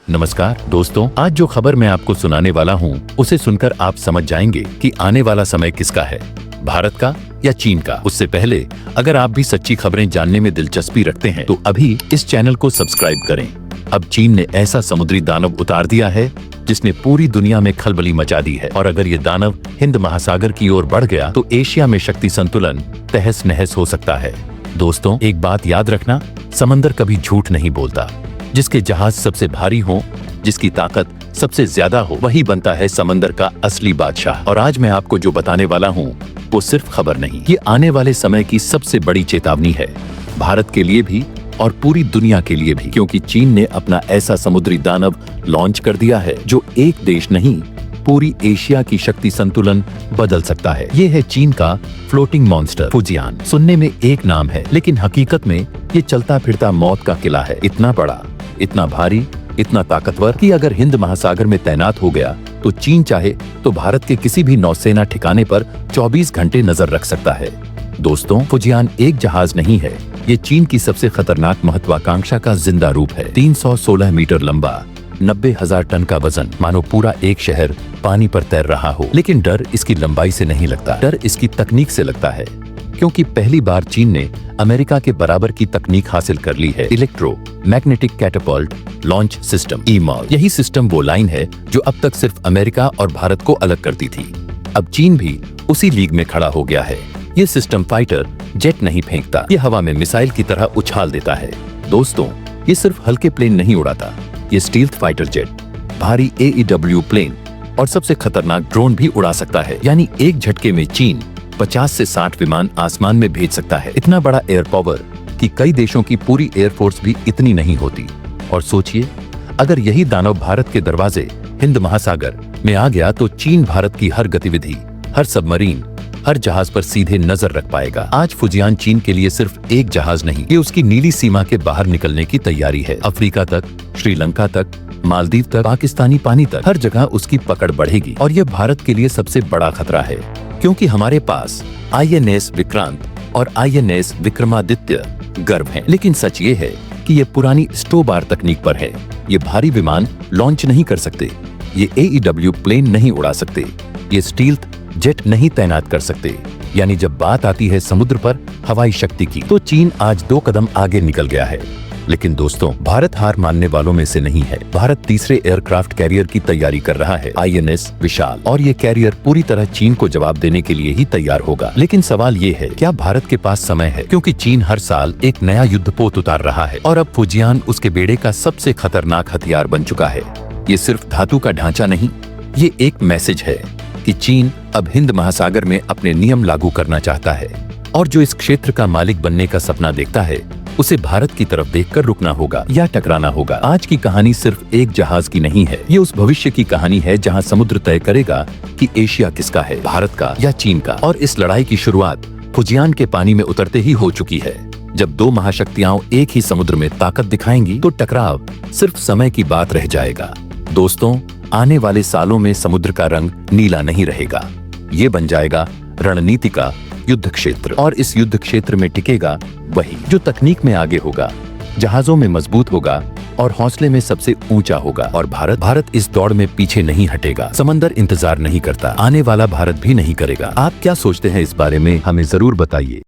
नमस्कार दोस्तों, आज जो खबर मैं आपको सुनाने वाला हूँ उसे सुनकर आप समझ जाएंगे कि आने वाला समय किसका है, भारत का या चीन का। उससे पहले अगर आप भी सच्ची खबरें जानने में दिलचस्पी रखते हैं तो अभी इस चैनल को सब्सक्राइब करें। अब चीन ने ऐसा समुद्री दानव उतार दिया है जिसने पूरी दुनिया में खलबली मचा दी है, और अगर ये दानव हिंद महासागर की ओर बढ़ गया तो एशिया में शक्ति संतुलन तहस नहस हो सकता है। दोस्तों, एक बात याद रखना, समंदर कभी झूठ नहीं बोलता। जिसके जहाज सबसे भारी हो, जिसकी ताकत सबसे ज्यादा हो, वही बनता है समंदर का असली बादशाह। और आज मैं आपको जो बताने वाला हूँ वो सिर्फ खबर नहीं, ये आने वाले समय की सबसे बड़ी चेतावनी है, भारत के लिए भी और पूरी दुनिया के लिए भी, क्योंकि चीन ने अपना ऐसा समुद्री दानव लॉन्च कर दिया है जो एक देश नहीं, पूरी एशिया की शक्ति संतुलन बदल सकता है। ये है चीन का फ्लोटिंग मॉन्स्टर फुजियान। सुनने में एक नाम है, लेकिन हकीकत में ये चलता फिरता मौत का किला है। इतना बड़ा, इतना भारी, इतना ताकतवर कि अगर हिंद महासागर में तैनात हो गया तो चीन चाहे तो भारत के किसी भी नौसेना ठिकाने पर 24 घंटे नजर रख सकता है। दोस्तों, फुजियान एक जहाज नहीं है, ये चीन की सबसे खतरनाक महत्वाकांक्षा का जिंदा रूप है। 316 मीटर लंबा, 90,000 टन का वजन, मानो पूरा एक शहर पानी पर तैर रहा हो। लेकिन डर इसकी लंबाई से नहीं लगता, डर इसकी तकनीक से लगता है, क्योंकि पहली बार चीन ने अमेरिका के बराबर की तकनीक हासिल कर ली है, electro magnetic Catapult launch system EMALS। यही सिस्टम वो लाइन है जो अब तक सिर्फ अमेरिका और भारत को अलग करती थी। अब चीन भी उसी लीग में खड़ा हो गया है। ये सिस्टम फाइटर जेट नहीं फेंकता, ये हवा में मिसाइल की तरह उछाल देता है। दोस्तों, ये सिर्फ हल्के प्लेन नहीं उड़ाता, ये स्टील्थ फाइटर जेट, भारी AEW प्लेन और सबसे खतरनाक ड्रोन भी उड़ा सकता है। यानी एक झटके में चीन 50 से 60 विमान आसमान में भेज सकता है। इतना बड़ा एयर पावर कि कई देशों की पूरी एयरफोर्स भी इतनी नहीं होती। और सोचिए, अगर यही दानव भारत के दरवाजे हिंद महासागर में आ गया तो चीन भारत की हर गतिविधि, हर सबमरीन, हर जहाज पर सीधे नजर रख पाएगा। आज फुजियान चीन के लिए सिर्फ एक जहाज नहीं, ये उसकी नीली सीमा के बाहर निकलने की तैयारी है। अफ्रीका तक, श्रीलंका तक, मालदीव तक, पाकिस्तानी पानी तक, हर जगह उसकी पकड़ बढ़ेगी। और यह भारत के लिए सबसे बड़ा खतरा है, क्योंकि हमारे पास INS विक्रांत और INS विक्रमादित्य गर्व हैं। लेकिन सच ये है कि ये पुरानी स्टोबार तकनीक पर है। ये भारी विमान लॉन्च नहीं कर सकते, ये AEW प्लेन नहीं उड़ा सकते, ये स्टील्थ जेट नहीं तैनात कर सकते। यानी जब बात आती है समुद्र पर हवाई शक्ति की, तो चीन आज 2 कदम आगे निकल गया है। लेकिन दोस्तों, भारत हार मानने वालों में से नहीं है। भारत तीसरे एयरक्राफ्ट कैरियर की तैयारी कर रहा है, INS विशाल, और ये कैरियर पूरी तरह चीन को जवाब देने के लिए ही तैयार होगा। लेकिन सवाल ये है, क्या भारत के पास समय है? क्योंकि चीन हर साल एक नया युद्धपोत उतार रहा है, और अब फुजियान उसके बेड़े का सबसे खतरनाक हथियार बन चुका है। ये सिर्फ धातु का ढांचा नहीं, ये एक मैसेज है कि चीन अब हिंद महासागर में अपने नियम लागू करना चाहता है, और जो इस क्षेत्र का मालिक बनने का सपना देखता है उसे भारत की तरफ देखकर रुकना होगा या टकराना होगा। आज की कहानी सिर्फ एक जहाज की नहीं है, ये उस भविष्य की कहानी है जहां समुद्र तय करेगा कि एशिया किसका है, भारत का या चीन का। और इस लड़ाई की शुरुआत फुजियान के पानी में उतरते ही हो चुकी है। जब 2 महाशक्तियां एक ही समुद्र में ताकत दिखाएंगी तो टकराव सिर्फ समय की बात रह जाएगा। दोस्तों, आने वाले सालों में समुद्र का रंग नीला नहीं रहेगा, ये बन जाएगा रणनीति का युद्ध क्षेत्र। और इस युद्ध क्षेत्र में टिकेगा वही जो तकनीक में आगे होगा, जहाजों में मजबूत होगा और हौसले में सबसे ऊंचा होगा। और भारत इस दौड़ में पीछे नहीं हटेगा। समंदर इंतजार नहीं करता, आने वाला भारत भी नहीं करेगा। आप क्या सोचते हैं इस बारे में, हमें जरूर बताइए।